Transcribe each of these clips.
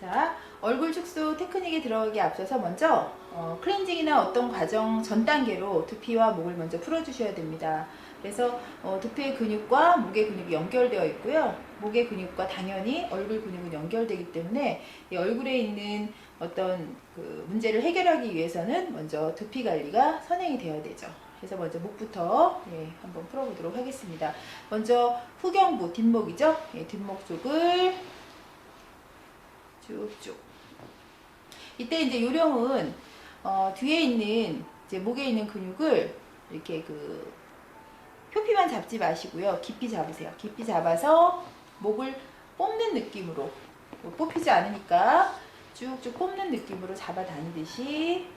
자, 얼굴 축소 테크닉에 들어가기 앞서서 먼저 클렌징이나 어떤 과정 전 단계로 두피와 목을 먼저 풀어주셔야 됩니다. 그래서 두피의 근육과 목의 근육이 연결되어 있고요. 목의 근육과 당연히 얼굴 근육은 연결되기 때문에 이 얼굴에 있는 어떤 그 문제를 해결하기 위해서는 먼저 두피 관리가 선행이 되어야 되죠. 그래서 먼저 목부터 한번 풀어보도록 하겠습니다. 먼저 후경부, 뒷목이죠. 뒷목 쪽을 쭉쭉. 이때 이제 요령은 뒤에 있는 이제 목에 있는 근육을 이렇게 그 표피만 잡지 마시고요. 깊이 잡으세요. 깊이 잡아서 목을 뽑는 느낌으로, 뽑히지 않으니까 쭉쭉 뽑는 느낌으로 잡아 다니듯이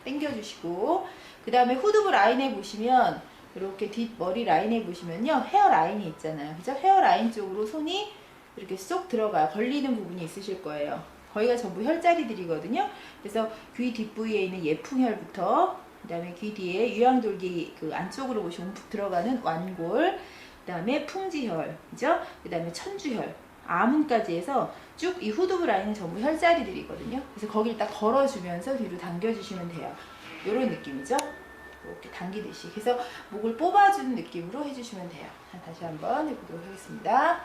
당겨주시고, 그 다음에 후두부 라인에 보시면 이렇게 뒷머리 라인에 보시면요, 헤어 라인이 있잖아요. 그죠? 헤어 라인 쪽으로 손이 이렇게 쏙 들어가요. 걸리는 부분이 있으실 거예요. 거기가 전부 혈자리들이거든요. 그래서 귀 뒷부위에 있는 예풍혈부터, 그 다음에 귀 뒤에 유양돌기 그 안쪽으로 보시면 움푹 들어가는 완골, 그 다음에 풍지혈, 그죠? 그 다음에 천주혈, 아문까지 해서 쭉 이 후두부 라인은 전부 혈자리들이거든요. 그래서 거기를 딱 걸어주면서 뒤로 당겨주시면 돼요. 이런 느낌이죠? 이렇게 당기듯이. 그래서 목을 뽑아주는 느낌으로 해주시면 돼요. 다시 한번 해보도록 하겠습니다.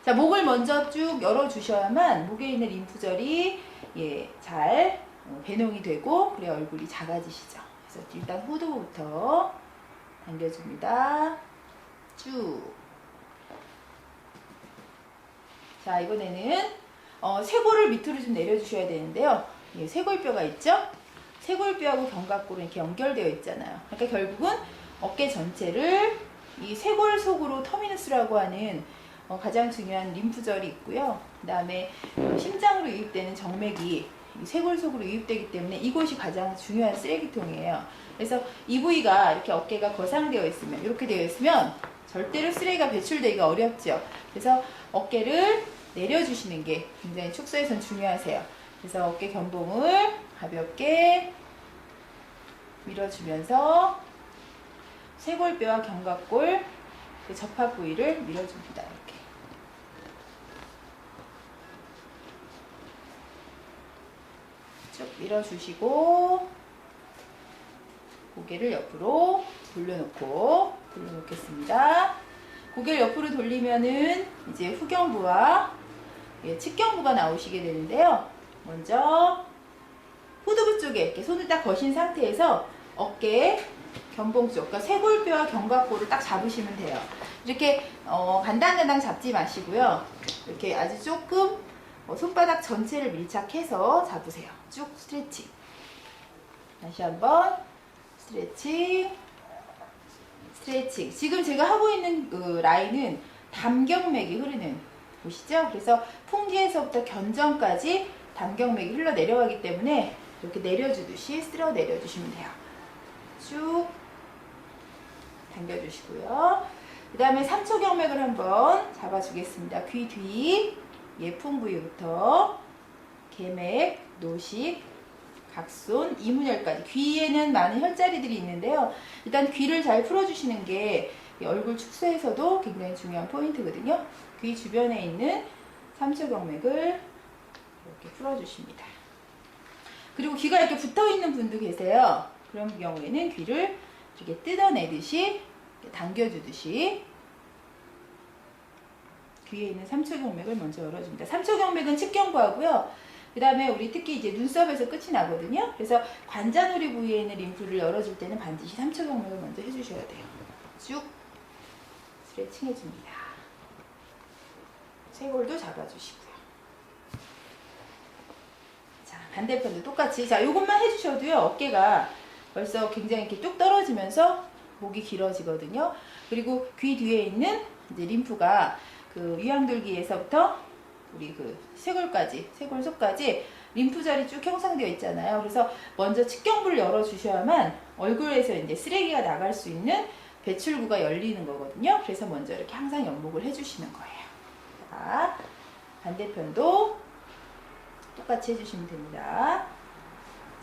자, 목을 먼저 쭉 열어주셔야만 목에 있는 림프절이 잘 배농이 되고, 그래야 얼굴이 작아지시죠. 그래서 일단 후두부부터 당겨줍니다. 쭉. 자, 이번에는 쇄골을 밑으로 좀 내려주셔야 되는데요. 쇄골뼈가 있죠? 쇄골뼈하고 견갑골은 이렇게 연결되어 있잖아요. 그러니까 결국은 어깨 전체를 이 쇄골 속으로 터미누스라고 하는 가장 중요한 림프절이 있고요. 그 다음에 심장으로 유입되는 정맥이 이 쇄골 속으로 유입되기 때문에 이곳이 가장 중요한 쓰레기통이에요. 그래서 이 부위가 이렇게 어깨가 거상되어 있으면, 이렇게 되어 있으면 절대로 쓰레기가 배출되기가 어렵죠. 그래서 어깨를 내려주시는 게 굉장히 축소에선 중요하세요. 그래서 어깨 견봉을 가볍게 밀어주면서 쇄골뼈와 견갑골 그 접합 부위를 밀어줍니다. 이렇게. 쭉 밀어주시고, 고개를 옆으로 돌려놓겠습니다. 고개를 옆으로 돌리면은 이제 후경부와 측경부가 나오시게 되는데요. 먼저 후두부 쪽에 이렇게 손을 딱 거신 상태에서 어깨 견봉 쪽, 그러니까 쇄골뼈와 견갑골을 딱 잡으시면 돼요. 이렇게 간당간당 잡지 마시고요. 이렇게 아주 조금 손바닥 전체를 밀착해서 잡으세요. 쭉 스트레칭. 다시 한번 스트레칭. 스트레칭. 지금 제가 하고 있는 그 라인은 담경맥이 흐르는 곳이죠. 그래서 풍지에서부터 견정까지 담경맥이 흘러 내려가기 때문에 이렇게 내려주듯이 쓸어 내려주시면 돼요. 쭉 당겨주시고요. 그 다음에 삼초경맥을 한번 잡아주겠습니다. 귀 뒤 예풍 부위부터 계맥, 노식, 각손, 이문혈까지. 귀에는 많은 혈자리들이 있는데요. 일단 귀를 잘 풀어주시는 게 얼굴 축소에서도 굉장히 중요한 포인트거든요. 귀 주변에 있는 삼초경맥을 이렇게 풀어주십니다. 그리고 귀가 이렇게 붙어있는 분도 계세요. 그런 경우에는 귀를 이렇게 뜯어내듯이 당겨주듯이 귀에 있는 삼초경맥을 먼저 열어줍니다. 삼초경맥은 측경부하고요. 그 다음에 우리 특히 이제 눈썹에서 끝이 나거든요. 그래서 관자놀이 부위에 있는 림프를 열어줄 때는 반드시 삼초경맥을 먼저 해주셔야 돼요. 쭉 스트레칭 해줍니다. 쇄골도 잡아주시고요. 자, 반대편도 똑같이. 자, 요것만 해주셔도요, 어깨가 벌써 굉장히 이렇게 뚝 떨어지면서 목이 길어지거든요. 그리고 귀 뒤에 있는 이제 림프가 그 위양돌기에서부터 우리 그 쇄골까지, 쇄골 속까지 림프절이 쭉 형성되어 있잖아요. 그래서 먼저 측경부를 열어주셔야만 얼굴에서 이제 쓰레기가 나갈 수 있는 배출구가 열리는 거거든요. 그래서 먼저 이렇게 항상 연목을 해주시는 거예요. 자, 반대편도 똑같이 해주시면 됩니다.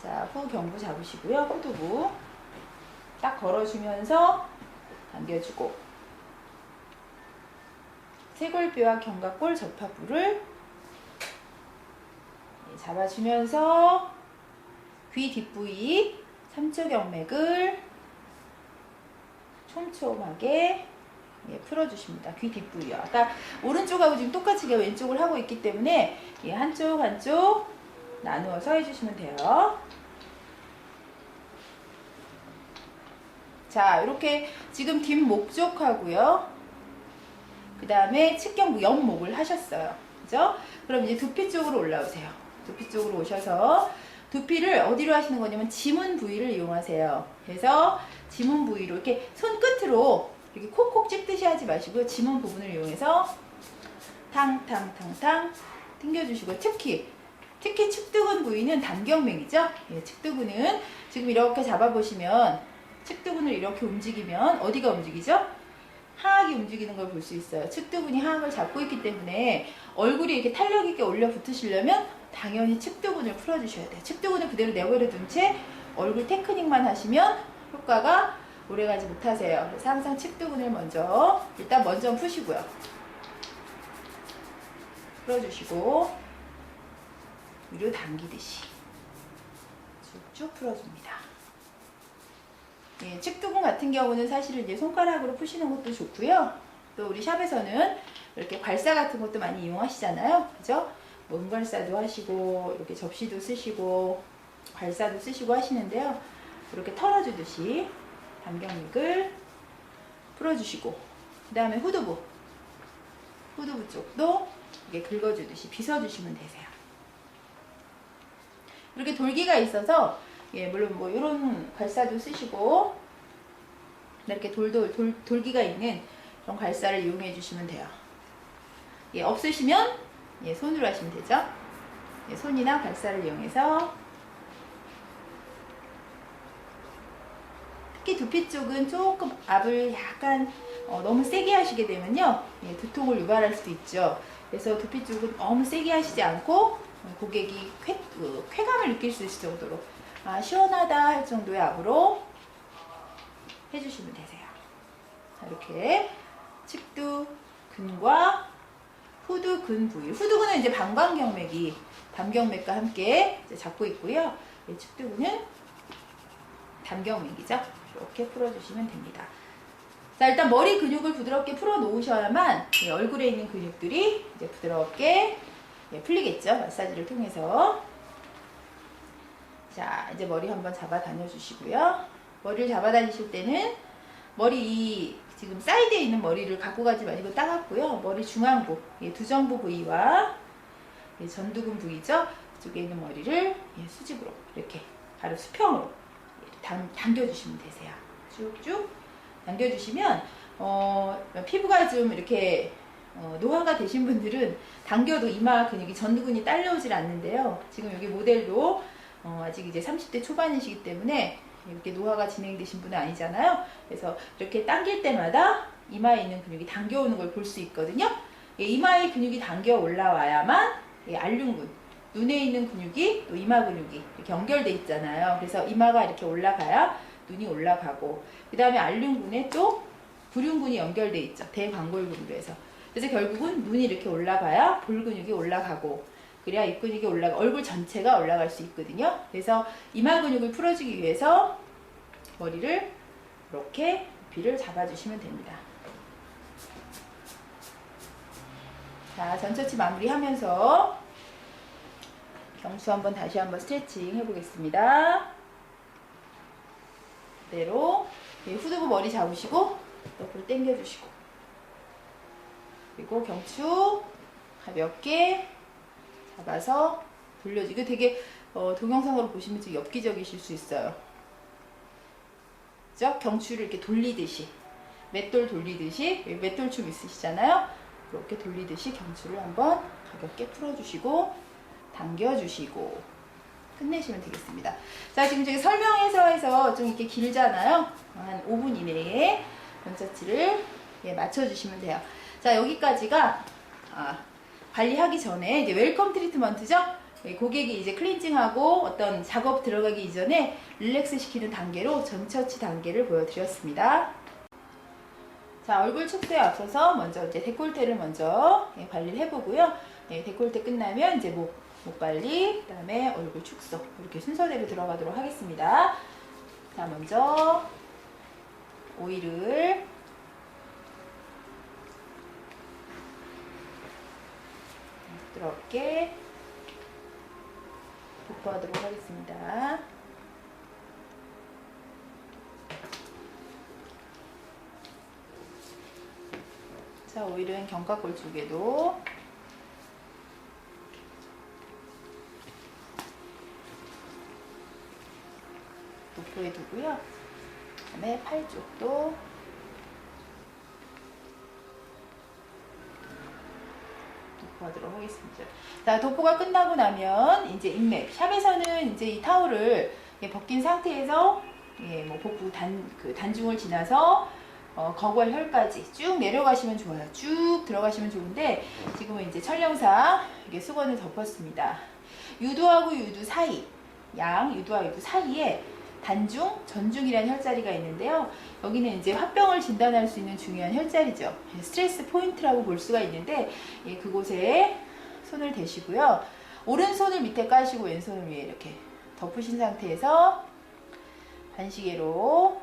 자, 후경부 잡으시고요. 후두부 딱 걸어주면서 당겨주고, 쇄골뼈와 견갑골 접합부를 잡아주면서 귀 뒷부위 3초 경맥을 촘촘하게 풀어주십니다. 귀 뒷부위요. 아까 오른쪽하고 지금 똑같이 왼쪽을 하고 있기 때문에 한쪽 한쪽 나누어서 해주시면 돼요. 자, 이렇게 지금 뒷목 쪽하고요. 그 다음에 측경부 옆목을 하셨어요. 그죠? 그럼 이제 두피 쪽으로 올라오세요. 두피 쪽으로 오셔서 두피를 어디로 하시는 거냐면 지문 부위를 이용하세요. 그래서 지문 부위로 이렇게 손끝으로 이렇게 콕콕 찍듯이 하지 마시고요. 지문 부분을 이용해서 탕탕탕탕 당겨주시고 특히 측두근 부위는 단경맥이죠. 예, 측두근은 지금 이렇게 잡아보시면 측두근을 이렇게 움직이면 어디가 움직이죠? 하악이 움직이는 걸 볼 수 있어요. 측두근이 하악을 잡고 있기 때문에 얼굴이 이렇게 탄력 있게 올려 붙으시려면 당연히 측두근을 풀어주셔야 돼요. 측두근을 그대로 내버려 둔 채 얼굴 테크닉만 하시면 효과가 오래가지 못하세요. 그래서 항상 측두근을 일단 먼저 푸시고요. 풀어주시고 위로 당기듯이 쭉쭉 풀어줍니다. 예, 측두근 같은 경우는 사실은 이제 손가락으로 푸시는 것도 좋고요. 또 우리 샵에서는 이렇게 괄사 같은 것도 많이 이용하시잖아요. 그죠? 몸괄사도 하시고 이렇게 접시도 쓰시고 괄사도 쓰시고 하시는데요. 이렇게 털어주듯이 단경맥을 풀어주시고 그 다음에 후두부 쪽도 이렇게 긁어주듯이 빗어주시면 되세요. 이렇게 돌기가 있어서 예, 물론 뭐 이런 괄사도 쓰시고 이렇게 돌기가 있는 그런 괄사를 이용해 주시면 돼요. 예, 없으시면 예, 손으로 하시면 되죠. 예, 손이나 괄사를 이용해서 특히 두피 쪽은 조금 압을 약간 너무 세게 하시게 되면요 예, 두통을 유발할 수도 있죠. 그래서 두피 쪽은 너무 세게 하시지 않고 고객이 쾌감을 느낄 수 있을 정도로 시원하다 할 정도의 압으로 해주시면 되세요. 자, 이렇게 측두근과 후두근 부위. 후두근은 이제 방광경맥이 담경맥과 함께 이제 잡고 있고요. 측두근은 담경맥이죠. 이렇게 풀어주시면 됩니다. 자, 일단 머리 근육을 부드럽게 풀어 놓으셔야만 얼굴에 있는 근육들이 이제 부드럽게 풀리겠죠. 마사지를 통해서. 자, 이제 머리 한번 잡아 다녀주시고요. 머리를 잡아 다니실 때는 머리 지금 사이드에 있는 머리를 갖고 가지 마시고 따갑고요. 머리 중앙부, 두정부 부위와 전두근 부위죠. 그쪽에 있는 머리를 수직으로 이렇게 바로 수평으로 당겨주시면 되세요. 쭉쭉 당겨주시면 피부가 좀 이렇게 노화가 되신 분들은 당겨도 이마 근육이 전두근이 딸려오질 않는데요. 지금 여기 모델도 아직 이제 30대 초반이시기 때문에 이렇게 노화가 진행되신 분은 아니잖아요. 그래서 이렇게 당길 때마다 이마에 있는 근육이 당겨오는 걸 볼 수 있거든요. 이마의 근육이 당겨 올라와야만 알륜근, 눈에 있는 근육이 또 이마 근육이 이렇게 연결돼 있잖아요. 그래서 이마가 이렇게 올라가야 눈이 올라가고 그 다음에 알륜근에 또 부륜근이 연결돼 있죠. 대광골근으로 해서. 그래서 결국은 눈이 이렇게 올라가야 볼 근육이 올라가고 그래야 입 근육이 얼굴 전체가 올라갈 수 있거든요. 그래서 이마 근육을 풀어주기 위해서 머리를 이렇게 두피를 잡아주시면 됩니다. 자, 전처치 마무리하면서 경추 다시 한번 스트레칭 해보겠습니다. 그대로 후두부 머리 잡으시고 옆으로 당겨주시고 그리고 경추 가볍게 잡아서 돌려주고 되게 동영상으로 보시면 좀 엽기적이실 수 있어요. 그죠? 경추를 이렇게 돌리듯이 맷돌 돌리듯이 맷돌춤 있으시잖아요. 이렇게 돌리듯이 경추를 한번 가볍게 풀어주시고 당겨주시고 끝내시면 되겠습니다. 자, 지금 저기 설명해서 해서 좀 이렇게 길잖아요. 한 5분 이내에 전처치를 맞춰주시면 돼요. 자, 여기까지가 관리하기 전에 이제 웰컴 트리트먼트죠. 고객이 이제 클렌징하고 어떤 작업 들어가기 이전에 릴렉스 시키는 단계로 전처치 단계를 보여드렸습니다. 자, 얼굴 축소에 앞서서 먼저 이제 데콜테를 먼저 관리를 해보고요. 데콜테 끝나면 이제 목 목관리, 그 다음에 얼굴 축소 이렇게 순서대로 들어가도록 하겠습니다. 자, 먼저 오일을 부드럽게 도포하도록 하겠습니다. 자, 오일은 견갑골 쪽에도 도포해 두고요. 그 다음에 팔 쪽도 도포하도록 하겠습니다. 자, 도포가 끝나고 나면 이제 인맥. 샵에서는 이제 이 타올을 벗긴 상태에서 뭐 복부 단중을 지나서 거관 혈까지 쭉 내려가시면 좋아요. 쭉 들어가시면 좋은데 지금은 이제 촬영상 이게 수건을 덮었습니다. 유두하고 유두 사이, 양 유두와 유두 사이에 단중, 전중이라는 혈자리가 있는데요. 여기는 이제 화병을 진단할 수 있는 중요한 혈자리죠. 스트레스 포인트라고 볼 수가 있는데 그곳에 손을 대시고요. 오른손을 밑에 까시고 왼손을 위에 이렇게 덮으신 상태에서 반시계로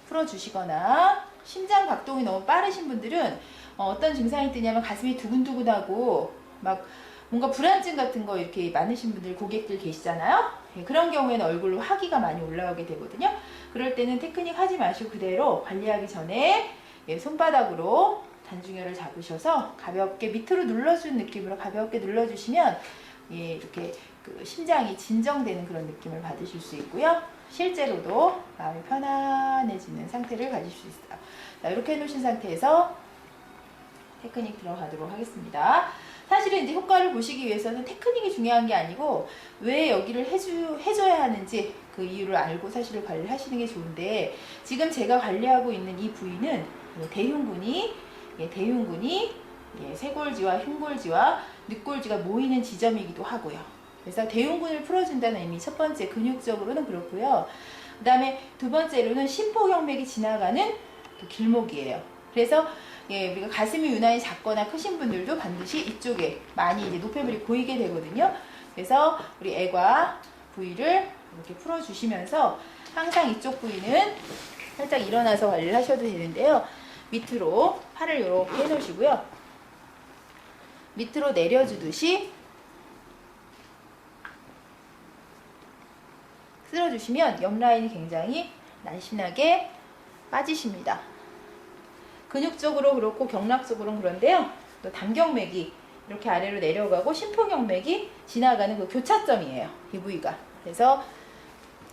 풀어주시거나, 심장 박동이 너무 빠르신 분들은 어떤 증상이 뜨냐면 가슴이 두근두근하고 막 뭔가 불안증 같은 거 이렇게 많으신 분들, 고객들 계시잖아요. 그런 경우에는 얼굴로 화기가 많이 올라오게 되거든요. 그럴 때는 테크닉 하지 마시고 그대로 관리하기 전에 손바닥으로 단중혈을 잡으셔서 가볍게 밑으로 눌러주는 느낌으로 가볍게 눌러주시면 이렇게 심장이 진정되는 그런 느낌을 받으실 수 있고요. 실제로도 마음이 편안해지는 상태를 가질 수 있어요. 자, 이렇게 해놓으신 상태에서 테크닉 들어가도록 하겠습니다. 사실은 이제 효과를 보시기 위해서는 테크닉이 중요한 게 아니고 왜 여기를 해줘야 하는지 그 이유를 알고 사실을 관리를 하시는 게 좋은데, 지금 제가 관리하고 있는 이 부위는 대흉근이 쇄골지와 흉골지와 늑골지가 모이는 지점이기도 하고요. 그래서 대흉근을 풀어준다는 의미, 첫 번째 근육적으로는 그렇고요. 그 다음에 두 번째로는 심포경맥이 지나가는 그 길목이에요. 그래서 우리가 가슴이 유난히 작거나 크신 분들도 반드시 이쪽에 많이 이제 노폐물이 고이게 되거든요. 그래서 우리 애과 부위를 이렇게 풀어주시면서 항상 이쪽 부위는 살짝 일어나서 관리를 하셔도 되는데요. 밑으로 팔을 이렇게 해놓으시고요. 밑으로 내려주듯이 쓸어주시면 옆라인이 굉장히 날씬하게 빠지십니다. 근육적으로 그렇고 경락적으로는 그런데요. 또 단경맥이 이렇게 아래로 내려가고 심포경맥이 지나가는 그 교차점이에요. 이 부위가. 그래서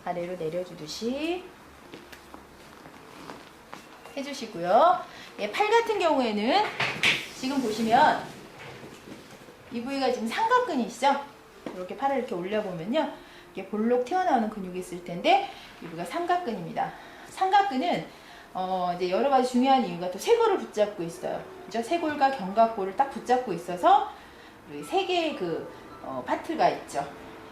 아래로 내려주듯이 해주시고요. 팔 같은 경우에는 지금 보시면 이 부위가 지금 삼각근이시죠? 이렇게 팔을 이렇게 올려보면요. 이게 볼록 튀어나오는 근육이 있을 텐데 이 부위가 삼각근입니다. 삼각근은 이제 여러 가지 중요한 이유가 또 쇄골을 붙잡고 있어요. 그죠? 쇄골과 견갑골을 딱 붙잡고 있어서 세 개의 파트가 있죠.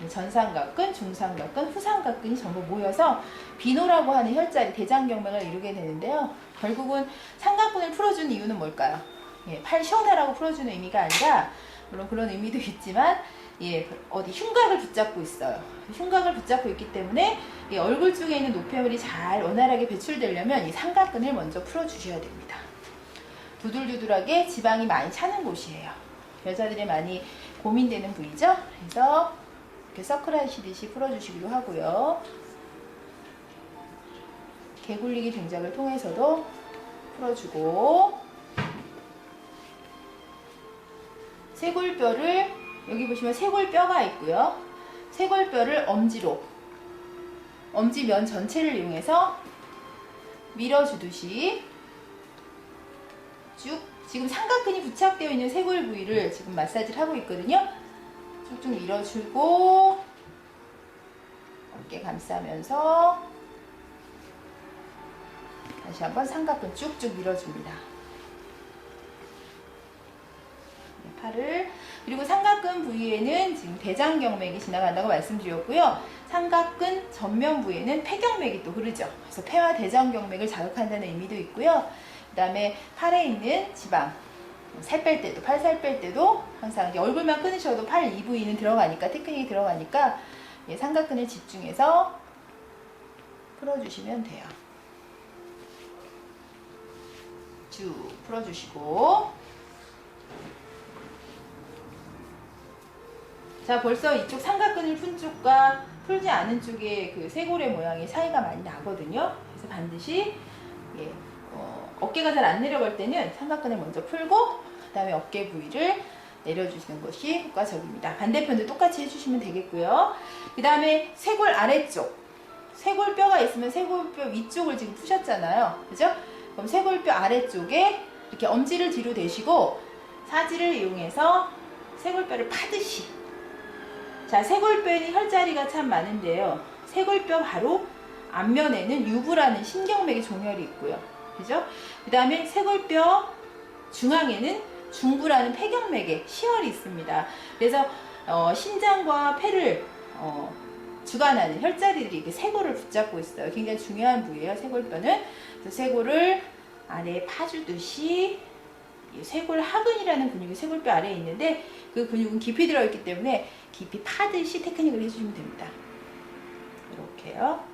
전삼각근, 중삼각근, 후삼각근이 전부 모여서 비노라고 하는 혈자리, 대장경맥을 이루게 되는데요. 결국은 삼각근을 풀어주는 이유는 뭘까요? 팔 시원하라고 풀어주는 의미가 아니라, 물론 그런 의미도 있지만 어디 흉곽을 붙잡고 있어요. 흉곽을 붙잡고 있기 때문에 얼굴 쪽에 있는 노폐물이 잘 원활하게 배출되려면 이 삼각근을 먼저 풀어주셔야 됩니다. 두들두들하게 지방이 많이 차는 곳이에요. 여자들이 많이 고민되는 부위죠. 그래서 이렇게 서클 하시듯이 풀어주시기도 하고요. 개굴리기 동작을 통해서도 풀어주고, 쇄골뼈를, 여기 보시면 쇄골뼈가 있고요. 쇄골뼈를 엄지로, 엄지면 전체를 이용해서 밀어주듯이 쭉, 지금 삼각근이 부착되어 있는 쇄골 부위를 지금 마사지를 하고 있거든요. 쭉쭉 밀어주고 어깨 감싸면서 다시 한번 삼각근 쭉쭉 밀어줍니다. 팔을, 그리고 삼각근 부위에는 지금 대장경맥이 지나간다고 말씀드렸고요. 삼각근 전면 부위에는 폐경맥이 또 흐르죠. 그래서 폐와 대장경맥을 자극한다는 의미도 있고요. 그 다음에 팔에 있는 지방, 살 뺄 때도, 팔 살 뺄 때도 항상 얼굴만 끊으셔도 팔 EV는 들어가니까, 테크닉이 들어가니까 예, 삼각근을 집중해서 풀어주시면 돼요. 쭉 풀어주시고, 자, 벌써 이쪽 삼각근을 푼 쪽과 풀지 않은 쪽의 그 쇄골의 모양이 차이가 많이 나거든요. 그래서 반드시 예, 어깨가 잘 안 내려갈 때는 삼각근을 먼저 풀고 그 다음에 어깨 부위를 내려주시는 것이 효과적입니다. 반대편도 똑같이 해주시면 되겠고요. 그 다음에 쇄골 아래쪽, 쇄골뼈가 있으면 쇄골뼈 위쪽을 지금 푸셨잖아요. 그죠? 그럼 쇄골뼈 아래쪽에 이렇게 엄지를 뒤로 대시고 사지를 이용해서 쇄골뼈를 파듯이. 자, 쇄골뼈에는 혈자리가 참 많은데요. 쇄골뼈 바로 앞면에는 유부라는 신경맥의 종혈이 있고요. 그죠? 그 다음에 쇄골뼈 중앙에는 중부라는 폐경맥의 시혈이 있습니다. 그래서 신장과 폐를 주관하는 혈자리들이 이렇게 쇄골을 붙잡고 있어요. 굉장히 중요한 부위예요, 쇄골뼈는. 그래서 쇄골을 아래에 파주듯이 쇄골 하근이라는 근육이 쇄골뼈 아래에 있는데 그 근육은 깊이 들어있기 때문에 깊이 파듯이 테크닉을 해주시면 됩니다. 이렇게요.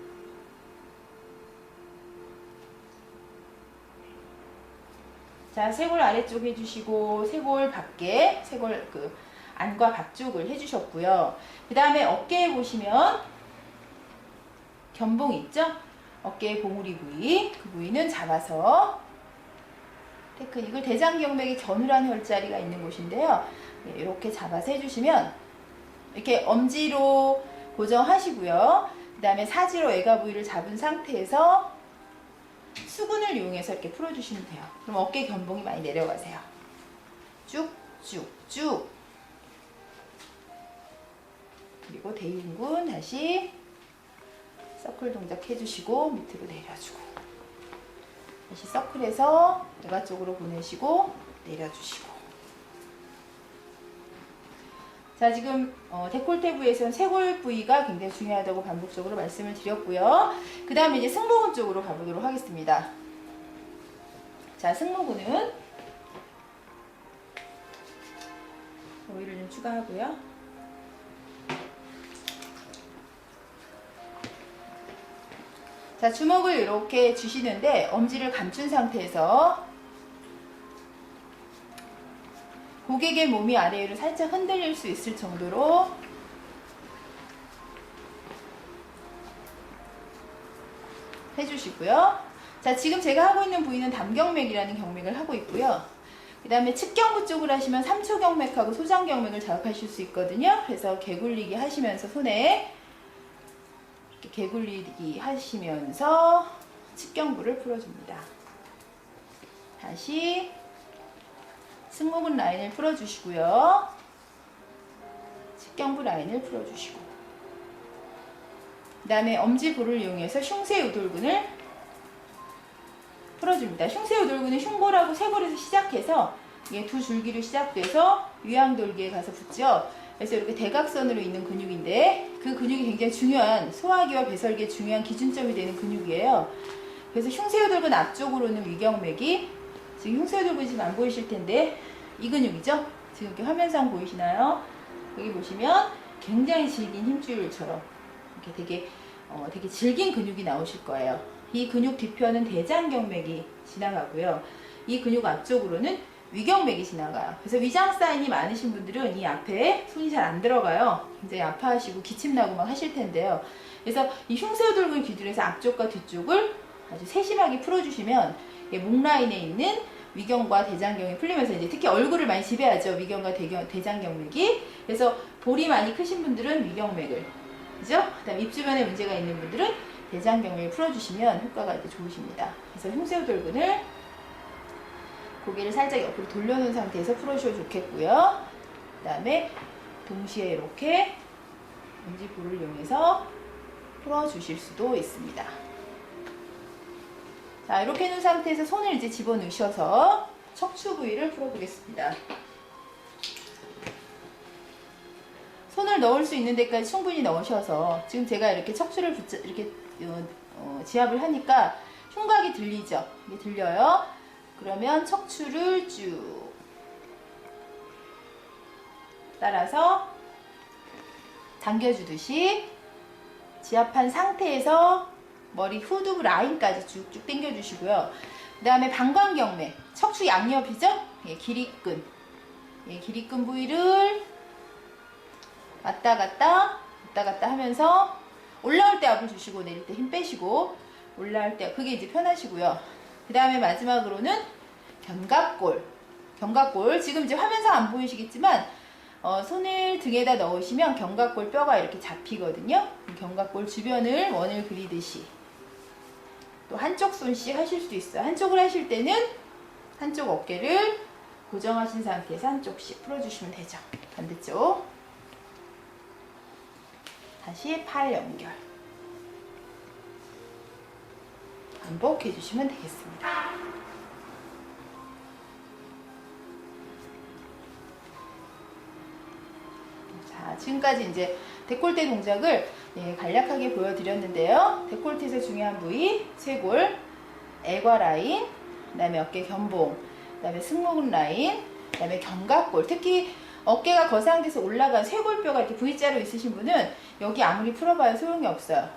자, 쇄골 아래쪽 해주시고 쇄골 밖에, 쇄골 그 안과 밖쪽을 해주셨고요. 그 다음에 어깨에 보시면 견봉 있죠? 어깨의 봉우리 부위, 그 부위는 잡아서 테크닉을 대장경맥이 겨누란 혈자리가 있는 곳인데요. 이렇게 잡아서 해주시면 이렇게 엄지로 고정하시고요. 그 다음에 사지로 애가 부위를 잡은 상태에서 수근을 이용해서 이렇게 풀어주시면 돼요. 그럼 어깨 견봉이 많이 내려가세요. 쭉쭉쭉. 그리고 대흉근 다시 서클 동작 해주시고 밑으로 내려주고 다시 서클에서 외가 쪽으로 보내시고 내려주시고. 자, 지금 데콜테 부위에서는 쇄골 부위가 굉장히 중요하다고 반복적으로 말씀을 드렸고요. 그 다음에 이제 승모근 쪽으로 가보도록 하겠습니다. 자, 승모근은 오일을 좀 추가하고요. 자, 주먹을 이렇게 쥐시는데 엄지를 감춘 상태에서 고객의 몸이 아래로 살짝 흔들릴 수 있을 정도로 해주시고요. 자, 지금 제가 하고 있는 부위는 담경맥이라는 경맥을 하고 있고요. 그 다음에 측경부 쪽을 하시면 삼초경맥하고 소장경맥을 자극하실 수 있거든요. 그래서 개굴리기 하시면서 손에 이렇게 개굴리기 하시면서 측경부를 풀어줍니다. 다시 승모근 라인을 풀어주시고요. 측경부 라인을 풀어주시고 그 다음에 엄지볼을 이용해서 흉쇄유돌근을 풀어줍니다. 흉쇄유돌근은 흉골하고 쇄골에서 시작해서 이게 두 줄기로 시작돼서 위양돌기에 가서 붙죠. 그래서 이렇게 대각선으로 있는 근육인데 그 근육이 굉장히 중요한 소화기와 배설기에 중요한 기준점이 되는 근육이에요. 그래서 흉쇄유돌근 앞쪽으로는 위경맥이 지금 흉쇄유돌근이 지금 안 보이실 텐데 이 근육이죠. 지금 이렇게 화면상 보이시나요? 여기 보시면 굉장히 질긴 힘줄처럼 이렇게 되게 질긴 근육이 나오실 거예요. 이 근육 뒤편은 대장경맥이 지나가고요. 이 근육 앞쪽으로는 위경맥이 지나가요. 그래서 위장 사인이 많으신 분들은 이 앞에 손이 잘 안 들어가요. 굉장히 아파하시고 기침 나고 막 하실 텐데요. 그래서 이 흉쇄유돌근 기준에서 앞쪽과 뒤쪽을 아주 세심하게 풀어주시면 목 라인에 있는 위경과 대장경이 풀리면서 이제 특히 얼굴을 많이 지배하죠. 위경과 대장경맥이. 그래서 볼이 많이 크신 분들은 위경맥을, 그죠? 그다음 입 주변에 문제가 있는 분들은 대장경맥을 풀어주시면 효과가 이제 좋으십니다. 그래서 흉쇄유돌근을 고개를 살짝 옆으로 돌려놓은 상태에서 풀어주셔도 좋겠고요. 그 다음에 동시에 이렇게 엄지볼을 이용해서 풀어주실 수도 있습니다. 자, 이렇게 해놓은 상태에서 손을 이제 집어넣으셔서 척추 부위를 풀어보겠습니다. 손을 넣을 수 있는 데까지 충분히 넣으셔서 지금 제가 이렇게 척추를 이렇게 지압을 하니까 흉곽이 들리죠? 이게 들려요. 그러면 척추를 쭉 따라서 당겨주듯이 지압한 상태에서 머리 후두 라인까지 쭉쭉 당겨주시고요. 그 다음에 방광경매, 척추 양옆이죠? 예, 길이끈. 예, 길이끈 부위를 왔다 갔다 하면서 올라올 때 압을 주시고 내릴 때 힘 빼시고 올라올 때 그게 이제 편하시고요. 그 다음에 마지막으로는 견갑골. 견갑골. 지금 이제 화면상 안 보이시겠지만 손을 등에다 넣으시면 견갑골 뼈가 이렇게 잡히거든요. 견갑골 주변을 원을 그리듯이 또 한쪽 손씩 하실 수도 있어요. 한쪽을 하실 때는 한쪽 어깨를 고정하신 상태에서 한쪽씩 풀어주시면 되죠. 반대쪽. 다시 팔 연결. 반복해 주시면 되겠습니다. 자, 지금까지 이제 데콜테 동작을 간략하게 보여드렸는데요. 데콜테에서 중요한 부위, 쇄골, 애과 라인, 그 다음에 어깨 견봉, 그 다음에 승모근 라인, 그 다음에 견갑골. 특히 어깨가 거상돼서 올라간 쇄골뼈가 이렇게 V자로 있으신 분은 여기 아무리 풀어봐야 소용이 없어요.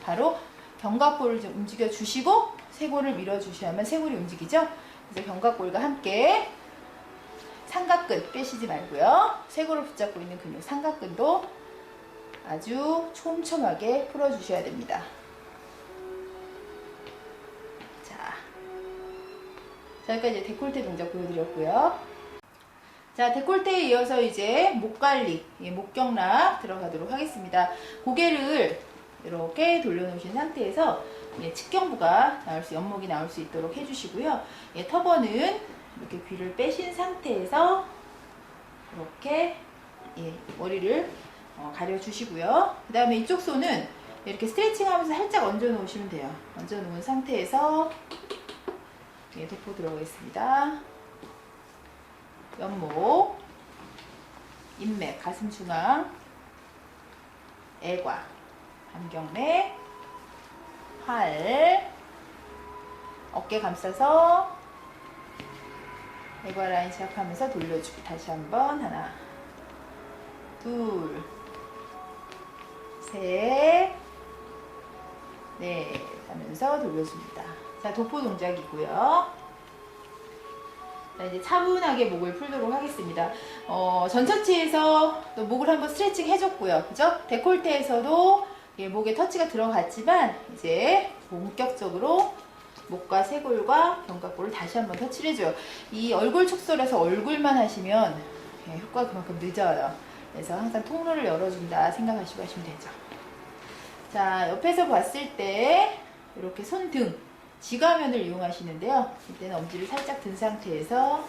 바로 견갑골을 좀 움직여 주시고 쇄골을 밀어 주셔야만 쇄골이 움직이죠. 그래서 견갑골과 함께 삼각근 빼시지 말고요. 쇄골을 붙잡고 있는 근육 삼각근도 아주 촘촘하게 풀어주셔야 됩니다. 자, 여기까지 데콜테 동작 보여드렸고요. 자, 데콜테에 이어서 이제 목 관리, 목경락 들어가도록 하겠습니다. 고개를 이렇게 돌려놓으신 상태에서 측경부가 나올 수, 옆목이 나올 수 있도록 해주시고요. 터번은 이렇게 귀를 빼신 상태에서 이렇게 머리를 가려주시고요. 그 다음에 이쪽 손은 이렇게 스트레칭 하면서 살짝 얹어 놓으시면 돼요. 얹어 놓은 상태에서 도포 들어가겠습니다. 옆목, 인맥, 가슴 중앙, 애과, 안경맥, 팔, 어깨 감싸서 애과 라인 시작하면서 돌려주기. 다시 한번 하나, 둘, 셋, 넷 하면서 돌려줍니다. 자, 도포 동작이고요. 자, 이제 차분하게 목을 풀도록 하겠습니다. 전처치에서 또 목을 한번 스트레칭 해줬고요. 그죠? 데콜테에서도 목에 터치가 들어갔지만 이제 본격적으로 목과 쇄골과 견갑골을 다시 한번 터치를 해줘요. 이 얼굴 축소라서 얼굴만 하시면 효과가 그만큼 늦어요. 그래서 항상 통로를 열어준다 생각하시고 하시면 되죠. 자, 옆에서 봤을 때 이렇게 손등 지가면을 이용하시는데요. 이때는 엄지를 살짝 든 상태에서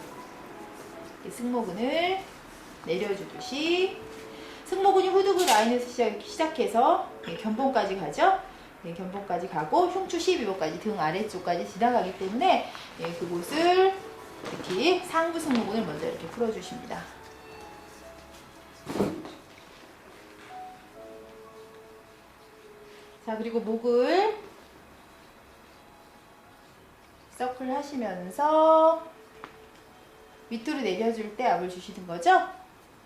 승모근을 내려주듯이 승모근이 후두부 라인에서 시작해서 견봉까지 가죠. 견봉까지 가고 흉추 12호까지 등 아래쪽까지 지나가기 때문에 그곳을 특히 상부 승모근을 먼저 이렇게 풀어주십니다. 자, 그리고 목을 서클 하시면서 밑으로 내려줄 때 압을 주시는 거죠?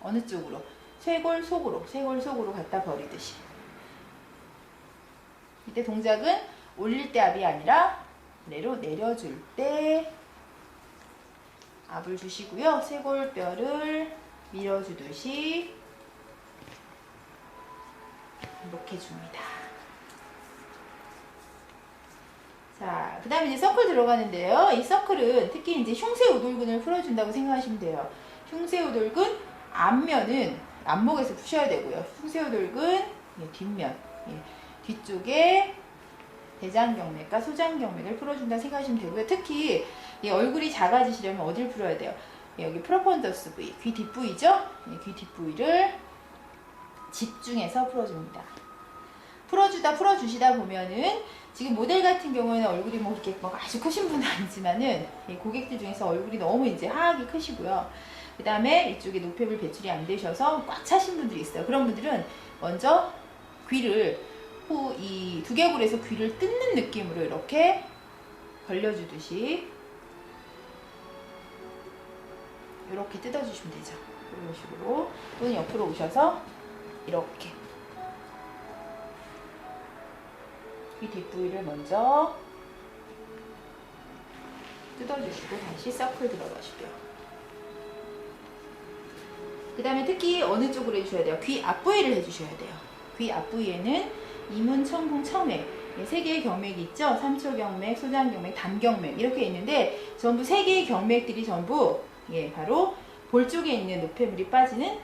어느 쪽으로? 쇄골 속으로 갖다 버리듯이. 이때 동작은 올릴 때 압이 아니라 아래로 내려줄 때 압을 주시고요. 쇄골뼈를 밀어주듯이 이렇게 줍니다. 자, 그 다음에 이제 서클 들어가는데요. 이 서클은 특히 이제 흉쇄우돌근을 풀어준다고 생각하시면 돼요. 흉쇄우돌근 앞면은 앞목에서 푸셔야 되고요. 흉쇄우돌근 뒷면, 뒤쪽에 대장경맥과 소장경맥을 풀어준다고 생각하시면 되고요. 특히 얼굴이 작아지시려면 어딜 풀어야 돼요? 여기 프로펀더스 부위, 귀 뒷부위죠? 귀 뒷부위를 집중해서 풀어줍니다. 풀어주시다 보면은 지금 모델 같은 경우에는 얼굴이 뭐 이렇게 아주 크신 분은 아니지만은 고객들 중에서 얼굴이 너무 이제 하악이 크시고요. 그 다음에 이쪽에 노폐물 배출이 안 되셔서 꽉 차신 분들이 있어요. 그런 분들은 먼저 귀를 이 두개골에서 귀를 뜯는 느낌으로 이렇게 벌려주듯이 이렇게 뜯어주시면 되죠. 이런 식으로. 또는 옆으로 오셔서 이렇게 귀 뒷부위를 먼저 뜯어주시고 다시 서클 들어가시고요. 그 다음에 특히 어느 쪽으로 해주셔야 돼요? 귀 앞부위를 해주셔야 돼요. 귀 앞부위에는 이문, 천궁, 청회 세 개의 경맥이 있죠. 삼초경맥, 소장경맥, 단경맥 이렇게 있는데 전부 세 개의 경맥들이 전부 바로 볼 쪽에 있는 노폐물이 빠지는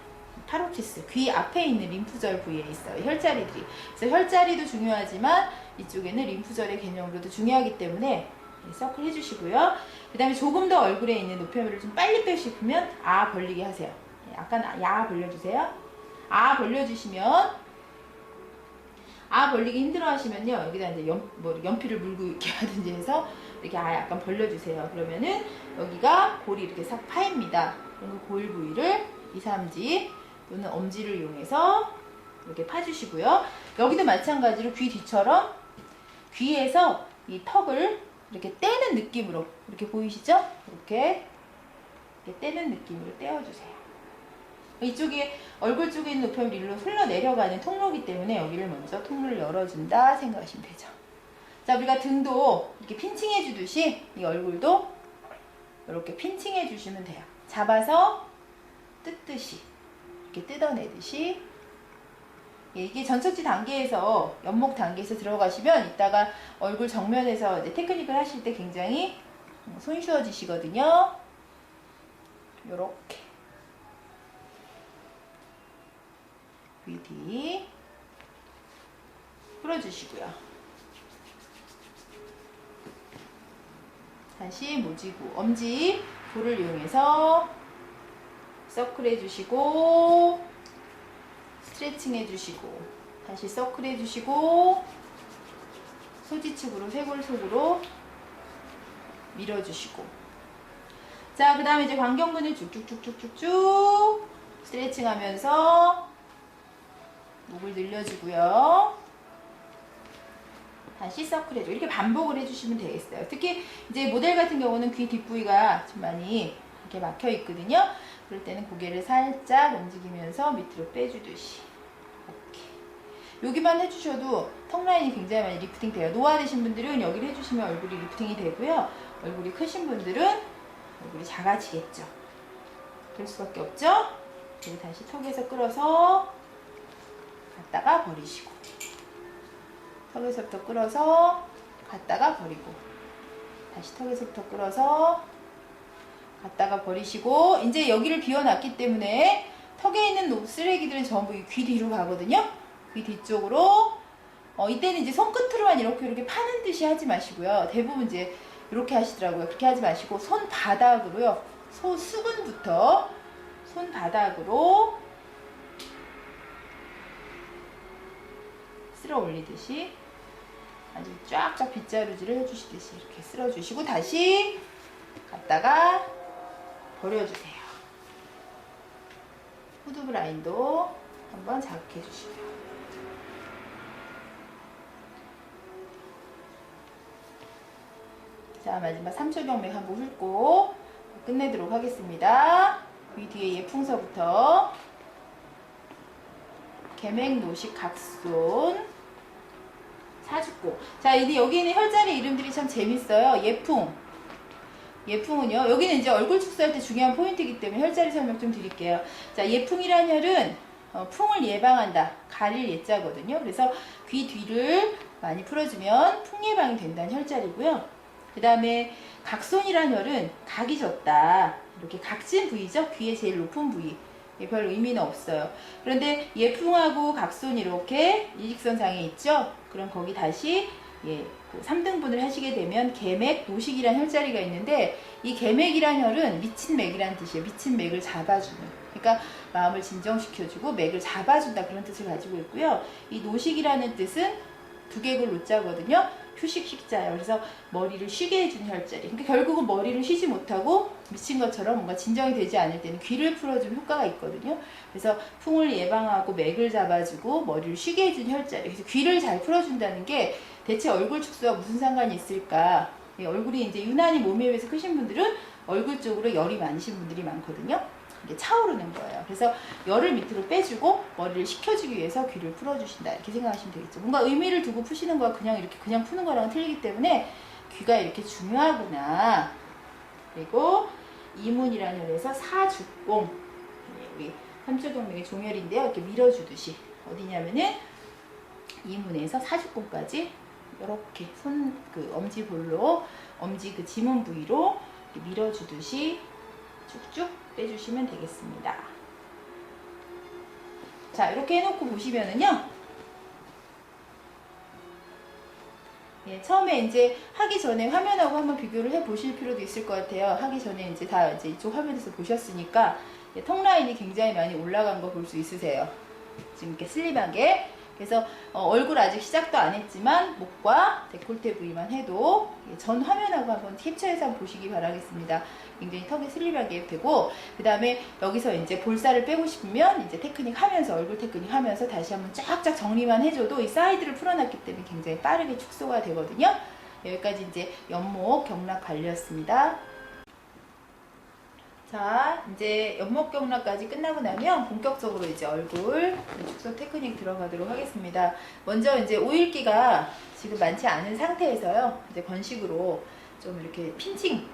파로티스, 귀 앞에 있는 림프절 부위에 있어요. 혈자리들이. 그래서 혈자리도 중요하지만 이쪽에는 림프절의 개념으로도 중요하기 때문에 서클 해주시고요. 그 다음에 조금 더 얼굴에 있는 노폐물을 좀 빨리 빼고 싶으면 아 벌리게 하세요. 약간 야 벌려주세요. 아 벌려주시면 아 벌리기 힘들어 하시면요. 여기다 이제 연필을 물고 이렇게 하든지 해서 이렇게 아 약간 벌려주세요. 그러면은 여기가 골이 이렇게 싹 파입니다. 그럼 그 골 부위를 2, 3지 또는 엄지를 이용해서 이렇게 파주시고요. 여기도 마찬가지로 귀 뒤처럼 귀에서 이 턱을 이렇게 떼는 느낌으로 이렇게 보이시죠? 이렇게 떼는 느낌으로 떼어주세요. 이쪽에 얼굴 쪽에 있는 노폐물이 일로 흘러내려가는 통로이기 때문에 여기를 먼저 통로를 열어준다 생각하시면 되죠. 자, 우리가 등도 이렇게 핀칭해 주듯이 이 얼굴도 이렇게 핀칭해 주시면 돼요. 잡아서 뜯듯이 이렇게 뜯어내듯이 이게 전척지 단계에서 연목 단계에서 들어가시면 이따가 얼굴 정면에서 이제 테크닉을 하실 때 굉장히 손쉬워지시거든요. 요렇게 귀 뒤 풀어주시고요. 다시 모지구 엄지 볼을 이용해서 서클 해주시고 스트레칭 해주시고 다시 서클 해주시고 소지축으로 쇄골 속으로 밀어주시고 자, 그 다음에 이제 광경근을 쭉쭉쭉쭉쭉쭉 스트레칭 하면서 목을 늘려주고요. 다시 서클 해주고 이렇게 반복을 해주시면 되겠어요. 특히 이제 모델 같은 경우는 귀 뒷부위가 좀 많이 이렇게 막혀 있거든요. 그럴 때는 고개를 살짝 움직이면서 밑으로 빼주듯이 이렇게 여기만 해주셔도 턱 라인이 굉장히 많이 리프팅 돼요. 노화되신 분들은 여기를 해주시면 얼굴이 리프팅이 되고요. 얼굴이 크신 분들은 얼굴이 작아지겠죠. 그럴 수밖에 없죠. 그리고 다시 턱에서 끌어서 갔다가 버리시고 턱에서부터 끌어서 갔다가 버리고 다시 턱에서부터 끌어서 갔다가 버리시고 이제 여기를 비워놨기 때문에 턱에 있는 쓰레기들은 전부 귀 뒤로 가거든요. 귀 뒤쪽으로 이때는 이제 손끝으로만 이렇게 파는 듯이 하지 마시고요. 대부분 이제 이렇게 하시더라고요. 그렇게 하지 마시고 손바닥으로요. 수근부터 손바닥으로 쓸어 올리듯이 아주 쫙쫙 빗자루질을 해주시듯이 이렇게 쓸어주시고 다시 갖다가 버려주세요. 후두부 라인도 한번 자극해 주시고요. 자, 마지막 3초 경맥 한번 훑고 끝내도록 하겠습니다. 귀 뒤에 예풍서부터 계맥, 노식, 각손, 사죽고. 자, 이제 여기 있는 혈자리 이름들이 참 재밌어요. 예풍은요. 여기는 이제 얼굴 축소할 때 중요한 포인트이기 때문에 혈자리 설명 좀 드릴게요. 자, 예풍이란 혈은 풍을 예방한다. 가릴 예자거든요. 그래서 귀 뒤를 많이 풀어주면 풍 예방이 된다는 혈자리고요. 그 다음에 각손이란 혈은 각이 졌다. 이렇게 각진 부위죠. 귀의 제일 높은 부위. 별 의미는 없어요. 그런데 예풍하고 각손이 이렇게 일직선상에 있죠. 그럼 거기 다시 그 3등분을 하시게 되면 계맥, 노식이란 혈자리가 있는데 이 계맥이란 혈은 미친 맥이란 뜻이에요. 미친 맥을 잡아주는. 그러니까 마음을 진정시켜주고 맥을 잡아준다 그런 뜻을 가지고 있고요. 이 노식이라는 뜻은 두개골 노자거든요. 휴식 식자예요. 그래서 머리를 쉬게 해주는 혈자리. 그러니까 결국은 머리를 쉬지 못하고 미친 것처럼 뭔가 진정이 되지 않을 때는 귀를 풀어주는 효과가 있거든요. 그래서 풍을 예방하고 맥을 잡아주고 머리를 쉬게 해주는 혈자리. 그래서 귀를 잘 풀어준다는 게 대체 얼굴 축소와 무슨 상관이 있을까? 얼굴이 이제 유난히 몸에 비해서 크신 분들은 얼굴 쪽으로 열이 많으신 분들이 많거든요. 이게 차오르는 거예요. 그래서 열을 밑으로 빼주고 머리를 식혀주기 위해서 귀를 풀어주신다. 이렇게 생각하시면 되겠죠. 뭔가 의미를 두고 푸시는 거와 그냥 이렇게 그냥 푸는 거랑 틀리기 때문에 귀가 이렇게 중요하구나. 그리고 이문이라는 혈에서 사죽공, 우리 삼초동맥의 종혈인데요. 이렇게 밀어주듯이 어디냐면은 이문에서 사죽공까지 이렇게 엄지볼로 엄지 그 지문 부위로 이렇게 밀어주듯이 쭉쭉 빼주시면 되겠습니다. 자, 이렇게 해놓고 보시면은요. 예, 처음에 이제 하기 전에 화면하고 한번 비교를 해 보실 필요도 있을 것 같아요. 하기 전에 이제 다 이제 이쪽 화면에서 보셨으니까 예, 턱 라인이 굉장히 많이 올라간 거 볼 수 있으세요. 지금 이렇게 슬림하게. 그래서 얼굴 아직 시작도 안 했지만 목과 데콜테 부위만 해도 예, 전 화면하고 한번 캡처해서 한번 보시기 바라겠습니다. 굉장히 턱이 슬림하게 되고, 그 다음에 여기서 이제 볼살을 빼고 싶으면 이제 테크닉 하면서, 얼굴 테크닉 하면서 다시 한번 쫙쫙 정리만 해줘도 이 사이드를 풀어놨기 때문에 굉장히 빠르게 축소가 되거든요. 여기까지 이제 연목 경락 관리였습니다. 자, 이제 연목 경락까지 끝나고 나면 본격적으로 이제 얼굴 축소 테크닉 들어가도록 하겠습니다. 먼저 이제 오일기가 지금 많지 않은 상태에서요, 이제 건식으로 좀 이렇게 핀칭,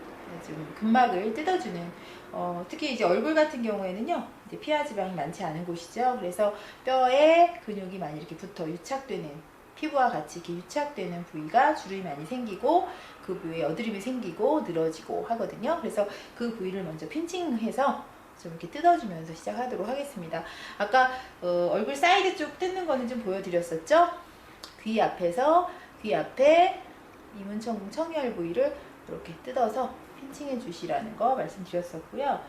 좀 근막을 뜯어주는, 특히 이제 얼굴 같은 경우에는요, 이제 피하 지방이 많지 않은 곳이죠. 그래서 뼈에 근육이 많이 이렇게 붙어 유착되는, 피부와 같이 이렇게 유착되는 부위가 주름이 많이 생기고 그 부위에 여드름이 생기고 늘어지고 하거든요. 그래서 그 부위를 먼저 핀칭해서 좀 이렇게 뜯어주면서 시작하도록 하겠습니다. 아까 얼굴 사이드 쪽 뜯는 거는 좀 보여드렸었죠. 귀 앞에서 귀 앞에 이문천궁 청혈 부위를 이렇게 뜯어서 핀칭해 주시라는 거 말씀드렸었고요.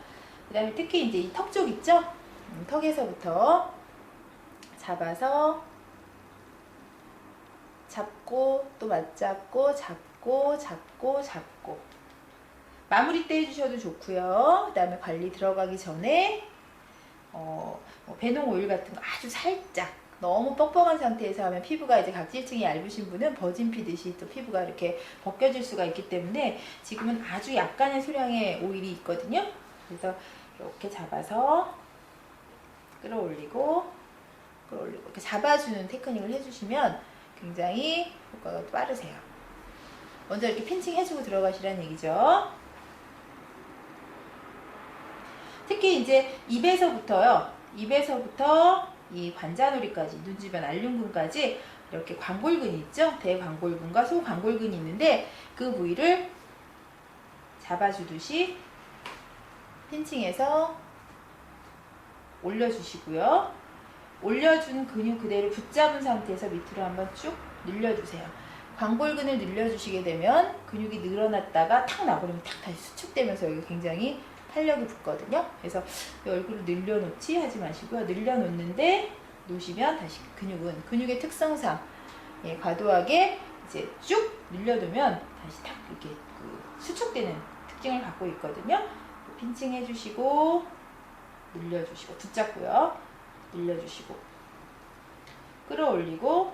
그 다음에 특히 이제 이 턱 쪽 있죠? 턱에서부터 잡아서 잡고 또 맞잡고 잡고 마무리 때 해주셔도 좋고요. 그 다음에 관리 들어가기 전에 배농 오일 같은 거 아주 살짝, 너무 뻑뻑한 상태에서 하면 피부가 이제 각질층이 얇으신 분은 버진 피듯이 또 피부가 이렇게 벗겨질 수가 있기 때문에 지금은 아주 약간의 소량의 오일이 있거든요. 그래서 이렇게 잡아서 끌어올리고 이렇게 잡아주는 테크닉을 해주시면 굉장히 효과가 빠르세요. 먼저 이렇게 핀칭 해주고 들어가시라는 얘기죠. 특히 이제 입에서부터 이 관자놀이까지, 눈주변 알륜근까지 이렇게 광골근이 있죠. 대광골근과 소광골근이 있는데 그 부위를 잡아주듯이 핀칭해서 올려주시고요. 올려준 근육 그대로 붙잡은 상태에서 밑으로 한번 쭉 늘려주세요. 광골근을 늘려주시게 되면 근육이 늘어났다가 탁 나버리면 탁 다시 수축되면서 여기 굉장히 탄력이 붙거든요. 그래서 얼굴을 늘려놓지 하지 마시고요. 늘려놓는데 놓으시면 다시 근육의 특성상 예, 과도하게 이제 쭉 늘려두면 다시 탁 이렇게 수축되는 특징을 갖고 있거든요. 핀칭 해주시고 늘려주시고 붙잡고요. 늘려주시고 끌어올리고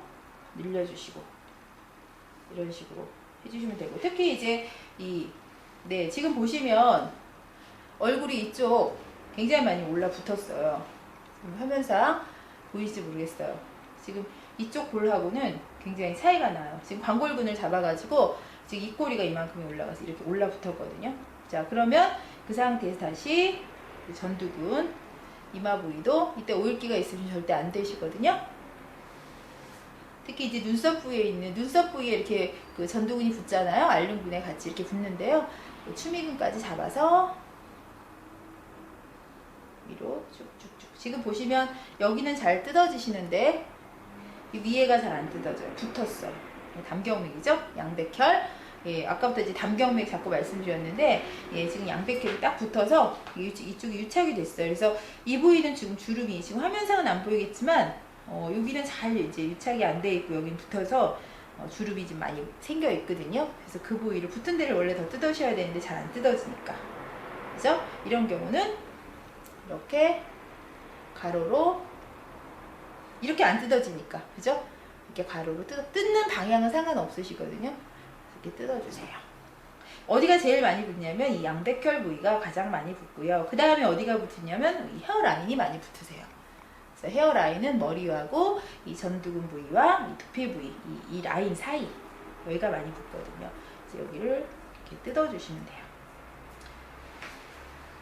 늘려주시고 이런 식으로 해주시면 되고, 특히 이제 지금 보시면 얼굴이 이쪽 굉장히 많이 올라붙었어요. 화면상 보이실지 모르겠어요. 지금 이쪽 볼하고는 굉장히 차이가 나요. 지금 광골근을 잡아가지고 지금 입꼬리가 이만큼이 올라가서 이렇게 올라붙었거든요. 자, 그러면 그 상태에서 다시 전두근, 이마 부위도 이때 오일기가 있으면 절대 안 되시거든요. 특히 이제 눈썹 부위에 이렇게 그 전두근이 붙잖아요. 알륜근에 같이 이렇게 붙는데요. 추미근까지 잡아서 위로 쭉쭉쭉. 지금 보시면 여기는 잘 뜯어지시는데 이 위에가 잘 안 뜯어져요. 붙었어요. 담경맥이죠. 양백혈. 예, 아까부터 이제 담경맥 자꾸 말씀드렸는데, 예, 지금 양백혈이 딱 붙어서 이쪽이 유착이 됐어요. 그래서 이 부위는 지금 주름이, 지금 화면상은 안 보이겠지만, 여기는 잘 이제 유착이 안 돼 있고, 여기는 붙어서 주름이 좀 많이 생겨 있거든요. 그래서 그 부위를 붙은 데를 원래 더 뜯으셔야 되는데 잘 안 뜯어지니까. 그죠? 이런 경우는 이렇게 가로로, 이렇게 안 뜯어지니까. 그죠? 이렇게 가로로 뜯는 방향은 상관없으시거든요. 이렇게 뜯어주세요. 어디가 제일 많이 붙냐면 이 양백혈 부위가 가장 많이 붙고요. 그 다음에 어디가 붙으냐면 이 헤어라인이 많이 붙으세요. 그래서 헤어라인은 머리하고 이 전두근 부위와 이 두피 부위, 이 라인 사이 여기가 많이 붙거든요. 그래서 여기를 이렇게 뜯어주시면 돼요.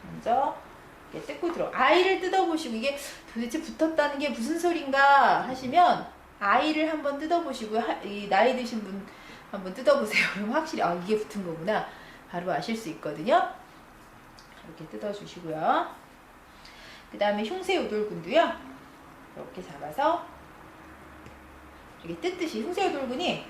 먼저 이렇게 뜯고 들어. 아이를 뜯어보시고 이게 도대체 붙었다는 게 무슨 소린가 하시면 아이를 한번 뜯어보시고 이 나이 드신 분 한번 뜯어보세요. 그럼 확실히 이게 붙은 거구나 바로 아실 수 있거든요. 이렇게 뜯어주시고요. 그 다음에 흉쇄우돌근도요. 이렇게 잡아서 이렇게 뜯듯이 흉쇄우돌근이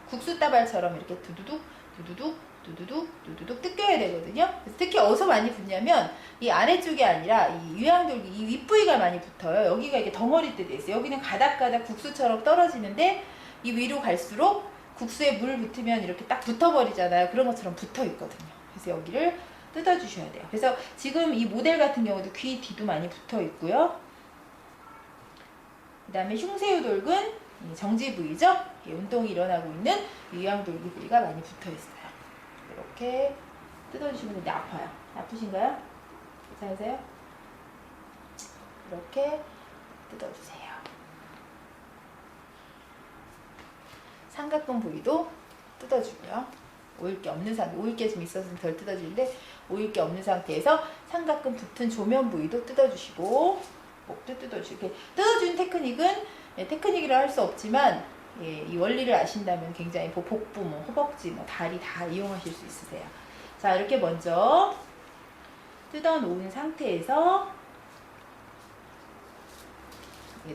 국수다발처럼 이렇게 두두둑 두두둑 두두둑 두두둑 뜯겨야 되거든요. 그래서 특히 어디서 많이 붙냐면 이 아래쪽이 아니라 이 유양돌기 이 윗부위가 많이 붙어요. 여기가 이게 덩어리때 돼 있어요. 여기는 가닥가닥 국수처럼 떨어지는데 이 위로 갈수록 국수에 물 붙으면 이렇게 딱 붙어버리잖아요. 그런 것처럼 붙어 있거든요. 그래서 여기를 뜯어주셔야 돼요. 그래서 지금 이 모델 같은 경우도 귀 뒤도 많이 붙어 있고요. 그 다음에 흉쇄유돌근 정지 부위죠. 운동이 일어나고 있는 유양돌기 부위가 많이 붙어 있어요. 이렇게 뜯어주시면 되는데 아파요. 아프신가요? 괜찮으세요? 이렇게 뜯어주세요. 삼각근 부위도 뜯어주고요. 오일게 없는 상태, 오일게 좀 있어서 덜 뜯어지는데 오일게 없는 상태에서 삼각근 붙은 조면 부위도 뜯어주시고 목도 뜯어주시고 이렇게 뜯어주는 테크닉은 테크닉이라 할 수 없지만 이 원리를 아신다면 굉장히 복부, 허벅지, 다리 다 이용하실 수 있으세요. 자, 이렇게 먼저 뜯어놓은 상태에서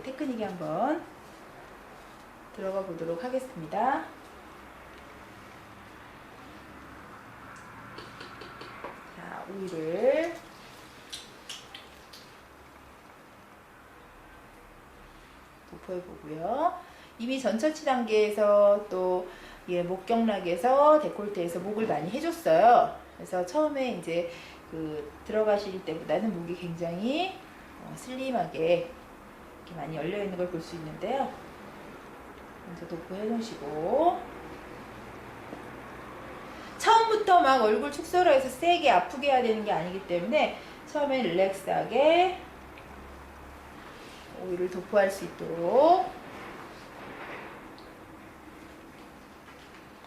테크닉이 한번 들어가 보도록 하겠습니다. 자, 오일을 도포해 보고요. 이미 전처치 단계에서 또 목경락에서 데콜테에서 목을 많이 해줬어요. 그래서 처음에 이제 들어가실 때보다는 목이 굉장히 슬림하게 이렇게 많이 열려 있는 걸 볼 수 있는데요. 먼저 도포해 놓으시고 처음부터 막 얼굴 축소로 해서 세게 아프게 해야 되는 게 아니기 때문에 처음에 릴렉스하게 오일을 도포할 수 있도록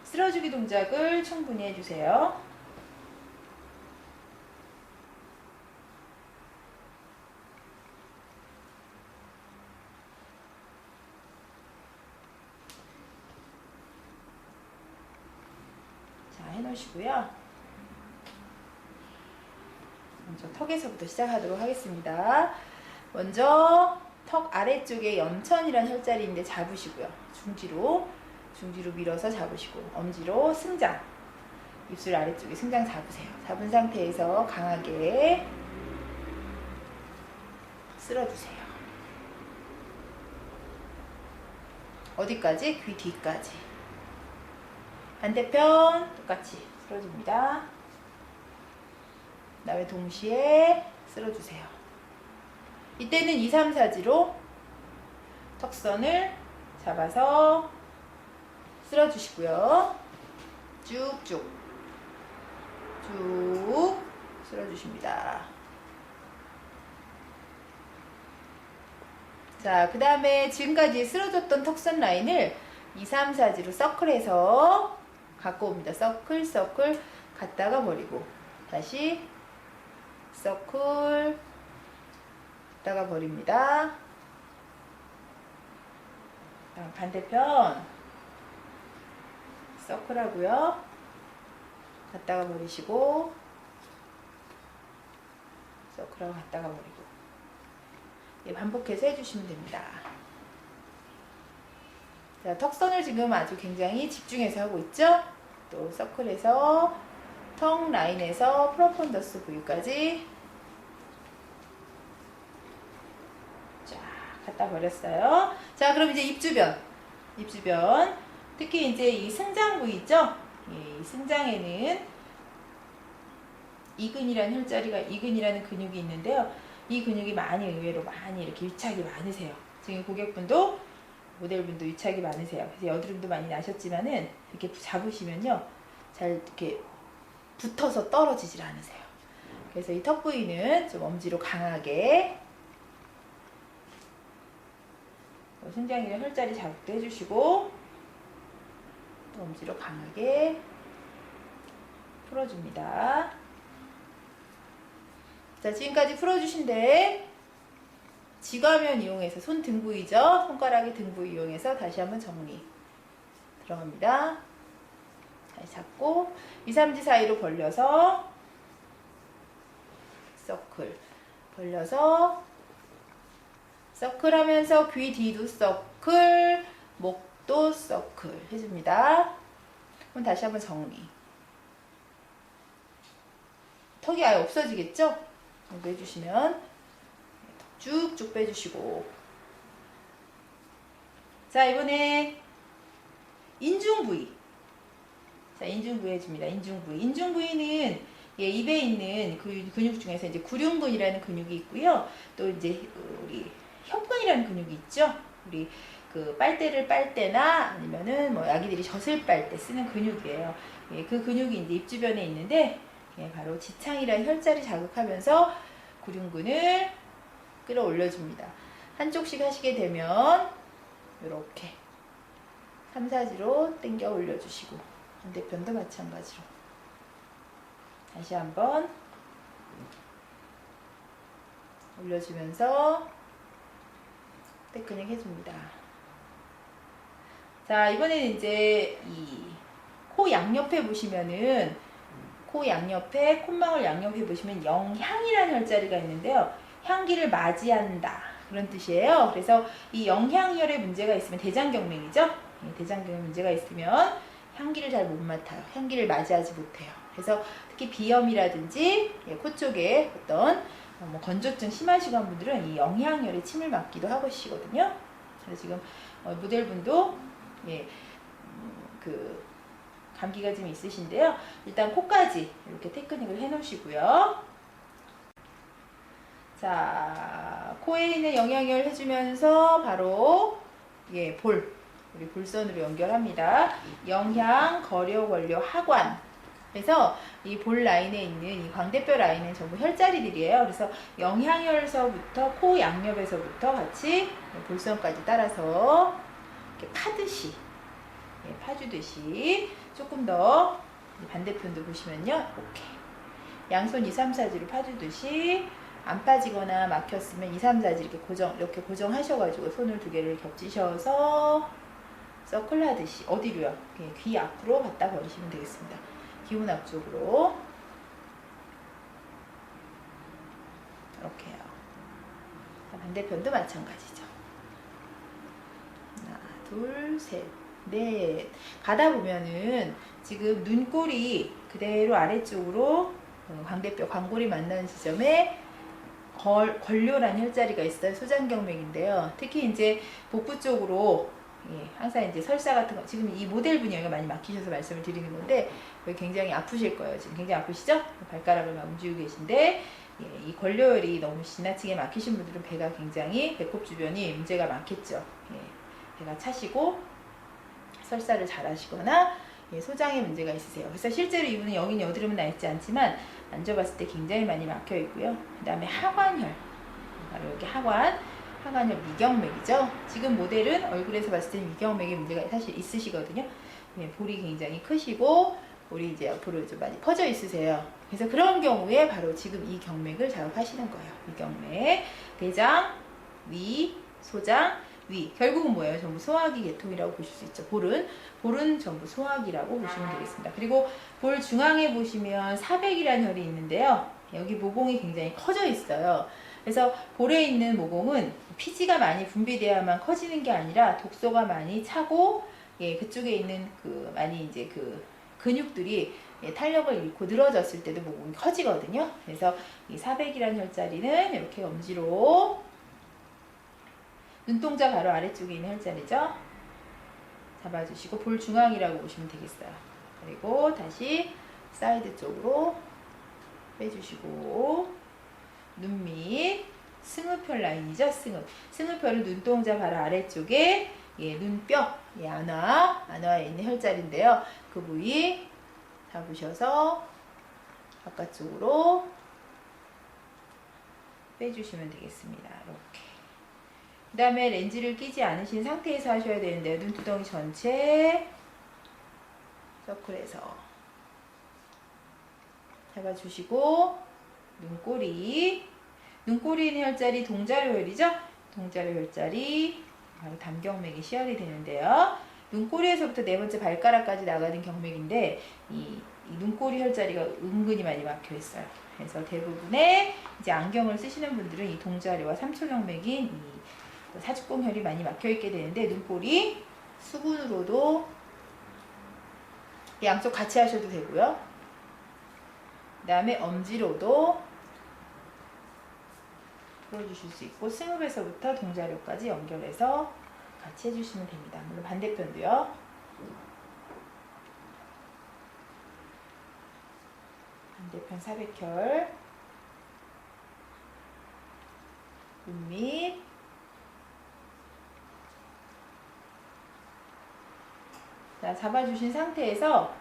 쓸어주기 동작을 충분히 해주세요. 자, 해놓으시고요. 먼저 턱에서부터 시작하도록 하겠습니다. 먼저 턱 아래쪽에 염천이라는 혈자리인데 잡으시고요. 중지로 밀어서 잡으시고 엄지로 승장, 입술 아래쪽에 승장 잡으세요. 잡은 상태에서 강하게 쓸어주세요. 어디까지? 귀 뒤까지. 반대편 똑같이 쓸어줍니다. 그다음에 동시에 쓸어주세요. 이때는 2, 3, 4지로 턱선을 잡아서 쓸어주시고요. 쭉쭉 쭉 쓸어주십니다. 자, 그 다음에 지금까지 쓸어줬던 턱선 라인을 2, 3, 4지로 서클해서 갖고 옵니다. 서클 갔다가 버리고 다시 서클 갔다가 버립니다. 반대편 서클 하고요. 갔다가 버리시고 서클하고 갔다가 버리고 반복해서 해주시면 됩니다. 자, 턱선을 지금 아주 굉장히 집중해서 하고 있죠? 또 서클에서 턱 라인에서 프로펀더스 부위까지 자, 갖다 버렸어요. 자, 그럼 이제 입 주변 특히 이제 이 승장 부위 있죠? 이 승장에는 이근이라는 혈자리가 이근이라는 근육이 있는데요. 이 근육이 의외로 많이 이렇게 유착이 많으세요. 지금 고객분도 모델분도 유착이 많으세요. 그래서 여드름도 많이 나셨지만은 이렇게 잡으시면요, 잘 이렇게 붙어서 떨어지질 않으세요. 그래서 이 턱 부위는 좀 엄지로 강하게 승장이랑 혈자리 자극도 해주시고 또 엄지로 강하게 풀어줍니다. 자, 지금까지 풀어주신데 지가면 이용해서 손 등 부위죠. 손가락의 등 부위 이용해서 다시 한번 정리 들어갑니다. 다시 잡고 2, 3지 사이로 벌려서 서클 벌려서 서클 하면서 귀 뒤도 서클, 목도 서클 해줍니다. 그럼 다시 한번 정리. 턱이 아예 없어지겠죠? 정도 해주시면 쭉쭉 빼주시고, 자, 이번에 인중 부위. 자, 인중 부위 해줍니다. 인중 부위. 인중 부위는 입에 있는 근육 중에서 이제 구륜근이라는 근육이 있고요. 또 이제 우리 혀근이라는 근육이 있죠. 우리 그 빨대를 빨 때나 아니면은 뭐 아기들이 젖을 빨 때 쓰는 근육이에요. 그 근육이 이제 입 주변에 있는데 바로 지창이라는 혈자리 자극하면서 구륜근을 끌어올려줍니다. 한쪽씩 하시게 되면 이렇게 3, 4지로 당겨 올려주시고 반대편도 마찬가지로 다시 한번 올려주면서 테크닉 해줍니다. 자, 이번에는 이제 이 코 양옆에 보시면은 코 양옆에 콧망울 양옆에 보시면 영향이라는 혈자리가 있는데요. 향기를 맞이한다 그런 뜻이에요. 그래서 이 영향혈에 문제가 있으면 대장경맥이죠. 대장경에 문제가 있으면 향기를 잘 못 맡아요. 향기를 맞이하지 못해요. 그래서 특히 비염이라든지 코 쪽에 어떤 뭐 건조증 심하시고 한 분들은 이 영향혈에 침을 맞기도 하시거든요. 그래서 지금 모델분도 그 감기가 좀 있으신데요. 일단 코까지 이렇게 테크닉을 해 놓으시고요. 자, 코에 있는 영향혈 해주면서 바로 우리 볼선으로 연결합니다. 영향, 거려, 권료, 하관. 그래서 이 볼 라인에 있는 이 광대뼈 라인은 전부 혈자리들이에요. 그래서 영향혈서부터 코 양옆에서부터 같이 볼선까지 따라서 이렇게 파듯이, 파주듯이 조금 더 반대편도 보시면요. 이렇게 양손 2, 3, 4지로 파주듯이 안 빠지거나 막혔으면 2, 3, 4지 이렇게 고정하셔가지고 손을 두 개를 겹치셔서 서클 하듯이 어디로요? 귀 앞으로 갖다 버리시면 되겠습니다. 기운 앞쪽으로 이렇게요. 반대편도 마찬가지죠. 하나, 둘, 셋, 넷. 가다 보면은 지금 눈꼬리 그대로 아래쪽으로 광대뼈, 광골이 만나는 지점에 권료라는 혈자리가 있어요. 소장경맥인데요. 특히 이제 복부 쪽으로 항상 이제 설사 같은 거, 지금 이 모델분이 여기가 많이 막히셔서 말씀을 드리는 건데, 여기 굉장히 아프실 거예요. 지금 굉장히 아프시죠? 발가락을 막 움직이고 계신데, 이 권료혈이 너무 지나치게 막히신 분들은 배가 굉장히, 배꼽 주변이 문제가 많겠죠. 배가 차시고, 설사를 잘 하시거나, 소장에 문제가 있으세요. 그래서 실제로 이분은 여기는 여드름은 나 있지 않지만, 만져봤을 때 굉장히 많이 막혀 있고요. 그 다음에 하관혈. 바로 여기 하관혈 위경맥이죠. 지금 모델은 얼굴에서 봤을 때 위경맥의 문제가 사실 있으시거든요. 볼이 굉장히 크시고 볼이 이제 앞으로 좀 많이 퍼져 있으세요. 그래서 그런 경우에 바로 지금 이 경맥을 자극하시는 거예요. 위경맥, 대장, 위, 소장, 위. 결국은 뭐예요? 전부 소화기 계통이라고 보실 수 있죠. 볼은 전부 소화기라고 보시면 되겠습니다. 그리고 볼 중앙에 보시면 사백이라는 혈이 있는데요. 여기 모공이 굉장히 커져 있어요. 그래서 볼에 있는 모공은 피지가 많이 분비돼야만 커지는 게 아니라 독소가 많이 차고, 그쪽에 있는 많이 이제 근육들이 탄력을 잃고 늘어졌을 때도 모공이 커지거든요. 그래서 이 사백이라는 혈자리는 이렇게 엄지로 눈동자 바로 아래쪽에 있는 혈자리죠. 잡아주시고 볼 중앙이라고 보시면 되겠어요. 그리고 다시 사이드 쪽으로 빼주시고 눈 밑 승우편 라인이죠. 승우편은 눈동자 바로 아래쪽에 눈뼈 안화에 있는 혈자리인데요. 그 부위 잡으셔서 바깥쪽으로 빼주시면 되겠습니다. 이렇게. 그 다음에 렌즈를 끼지 않으신 상태에서 하셔야 되는데요. 눈두덩이 전체 서클해서 잡아주시고 눈꼬리는 혈자리 동자료 혈이죠? 동자료 혈자리 바로 담경맥이 시열이 되는데요. 눈꼬리에서부터 네 번째 발가락까지 나가는 경맥인데 이 눈꼬리 혈자리가 은근히 많이 막혀 있어요. 그래서 대부분의 이제 안경을 쓰시는 분들은 이 동자리와 삼초경맥인 이 사직공혈이 많이 막혀 있게 되는데 눈꼬리 수분으로도 양쪽 같이 하셔도 되고요. 그 다음에 엄지로도 풀어주실 수 있고 승읍에서부터 동자료까지 연결해서 같이 해주시면 됩니다. 물론 반대편도요. 반대편 사백혈 눈밑 자, 잡아주신 상태에서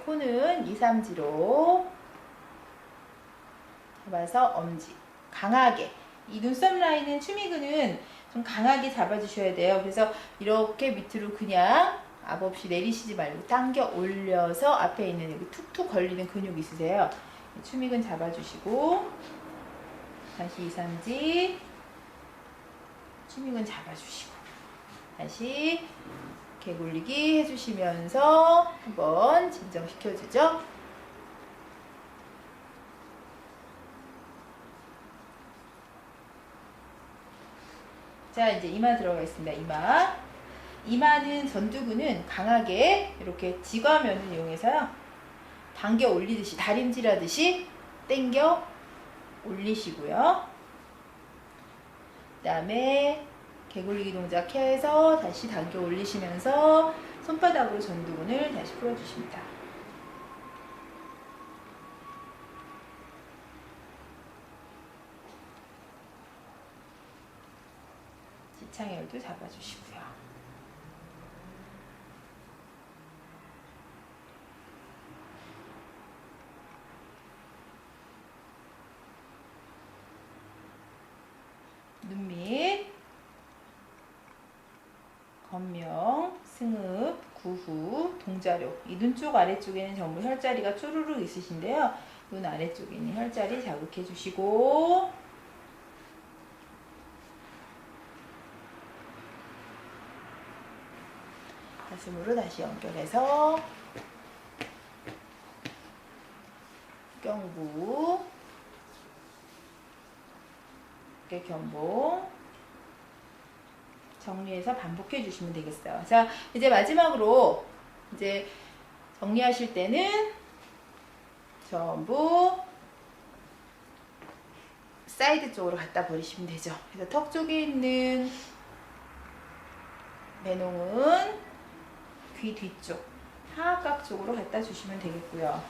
코는 2, 3지로 잡아서 엄지 강하게 이 눈썹 라인은 추미근은 좀 강하게 잡아주셔야 돼요. 그래서 이렇게 밑으로 그냥 압 없이 내리시지 말고 당겨 올려서 앞에 있는 여기 툭툭 걸리는 근육 있으세요. 추미근 잡아주시고 다시 2, 3지 추미근 잡아주시고 다시 개굴리기 해주시면서 한번 진정시켜주죠. 자, 이제 이마 들어가 있습니다. 이마는 전두근은 강하게 이렇게 지과면을 이용해서요. 당겨 올리듯이 다림질 하듯이 당겨 올리시고요. 그 다음에 개굴리기 동작 해서 다시 당겨 올리시면서 손바닥으로 전두근을 다시 풀어주십니다. 지창혈도 잡아주시고요. 눈밑, 건명, 승읍, 구후, 동자료. 이 눈 쪽 아래쪽에는 전부 혈자리가 쪼르륵 있으신데요. 눈 아래쪽에 있는 혈자리 자극해 주시고 가슴으로 다시 연결해서 경부 견봉 정리해서 반복해 주시면 되겠어요. 자, 이제 마지막으로 이제 정리하실 때는 전부 사이드 쪽으로 갖다 버리시면 되죠. 그래서 턱 쪽에 있는 매농은 귀 뒤쪽 하악각 쪽으로 갖다 주시면 되겠고요.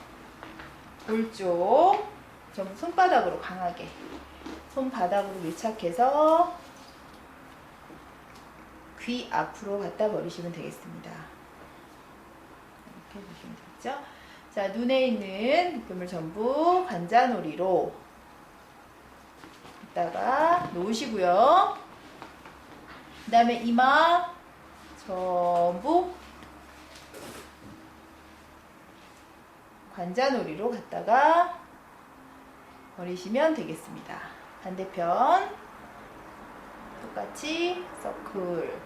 볼 쪽 전부 손바닥으로 강하게 손바닥으로 밀착해서 귀 앞으로 갖다 버리시면 되겠습니다. 이렇게 해주시면 되겠죠? 자, 눈에 있는 느낌을 전부 관자놀이로 갖다가 놓으시고요. 그 다음에 이마 전부 관자놀이로 갖다가 버리시면 되겠습니다. 반대편 똑같이 서클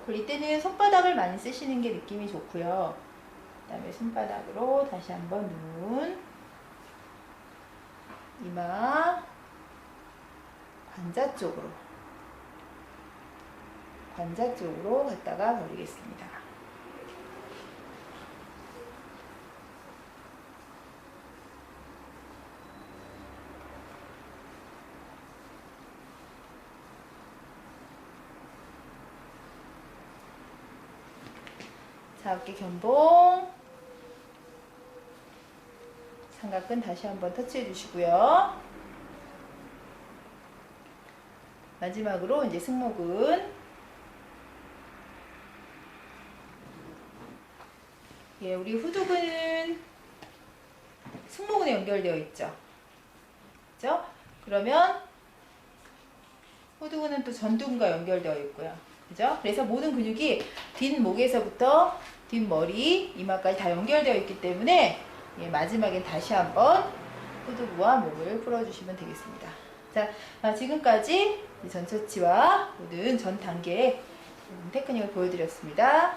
이때는 손바닥을 많이 쓰시는 게 느낌이 좋고요. 그 다음에 손바닥으로 다시 한번 눈, 이마, 관자 쪽으로 갖다가 버리겠습니다. 자, 어깨 견봉, 삼각근 다시 한번 터치해 주시고요. 마지막으로 이제 승모근 예, 우리 후두근은 승모근에 연결되어 있죠. 그죠? 그러면 후두근은 또 전두근과 연결되어 있고요. 그죠? 그래서 모든 근육이 뒷목에서부터 뒷머리, 이마까지 다 연결되어 있기 때문에 예, 마지막엔 다시 한번 후두부와 목을 풀어주시면 되겠습니다. 자, 지금까지 전처치와 모든 전 단계의 테크닉을 보여드렸습니다.